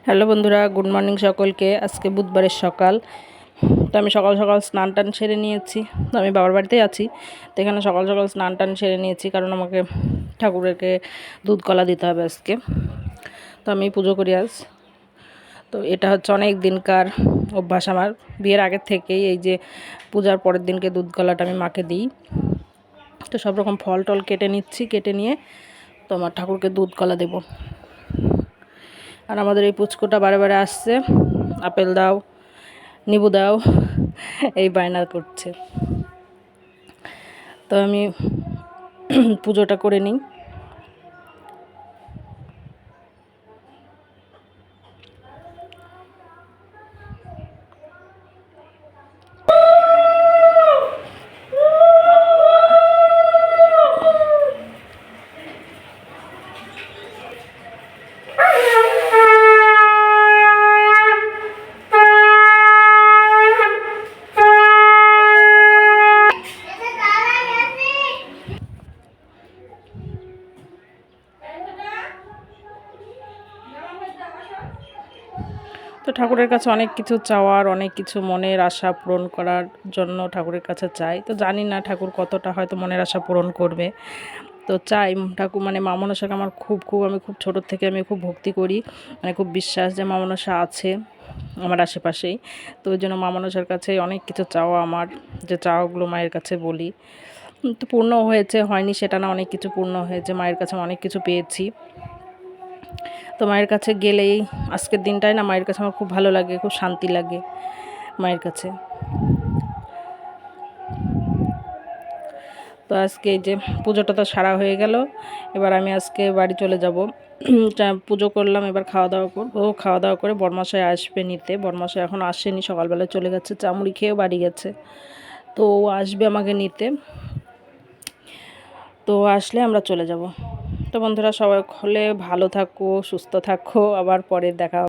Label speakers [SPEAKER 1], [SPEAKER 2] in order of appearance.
[SPEAKER 1] Hello বন্ধুরা, good morning সকলকে। আজকে বুধবারের সকাল। তো আমি সকাল সকাল স্নান টান সেরে নিয়েছি। তো আমি বাবার বাড়িতেই আছি, তো এখানে সকাল সকাল স্নান টান সেরে নিয়েছি, কারণ আমাকে ঠাকুরকে দুধ কলা দিতে হবে আজকে। তো আমি পুজো করি আজ। তো এটা হচ্ছে অনেক দিনকার অভ্যাস আমার, বিয়ের আগের থেকেই। এই যে পূজার পরের দিনকে দুধ কলাটা আমি মাকে দিই। তো সব রকম ফল টল কেটে নিচ্ছি, কেটে নিয়ে তো আমার ঠাকুরকে দুধ কলা দেবো। আর আমাদের এই পুচকুটা বারে বারে আসছে, আপেল দাও, নিবু দাও, এই বায়না করছে। তো আমি পুজোটা করে নিই। তো ঠাকুরের কাছে অনেক কিছু চাওয়ার, অনেক কিছু মনের আশা পূরণ করার জন্য ঠাকুরের কাছে চাই। তো জানি না ঠাকুর কতটা হয়তো মনের আশা পূরণ করবে। তো চাই ঠাকুর, মানে মা মনসাকে আমার আমি খুব ছোটোর থেকে আমি খুব ভক্তি করি, মানে খুব বিশ্বাস যে মা মনসা আছে আমার আশেপাশেই। তো ওই জন্য মা মনসার কাছে অনেক কিছু চাওয়া আমার, যে চাওয়াগুলো মায়ের কাছে বলি। তো পূর্ণ হয়েছে, হয়নি সেটা না, অনেক কিছু পূর্ণ হয়েছে। মায়ের কাছে অনেক কিছু পেয়েছি। তো মায়ের কাছে গেলেই আজকের দিনটাই না মায়ের কাছে আমার খুব ভালো লাগে, খুব শান্তি লাগে মায়ের কাছে। তো আজকে এই যে পুজোটা তো সারা হয়ে গেল, এবার আমি আজকে বাড়ি চলে যাব। পুজো করলাম, এবার খাওয়া দাওয়া করবো। খাওয়া দাওয়া করে বরমশাই আসবে নিতে। বরমশাই এখন আসেনি, সকালবেলায় চলে গেছে, চামড়ি খেয়েও বাড়ি গেছে। তো ও আসবে আমাকে নিতে। তো আসলে আমরা চলে যাব। তো বন্ধুরা, সবাই হলে ভালো থাকো, সুস্থ থাকো, আবার পরে দেখা।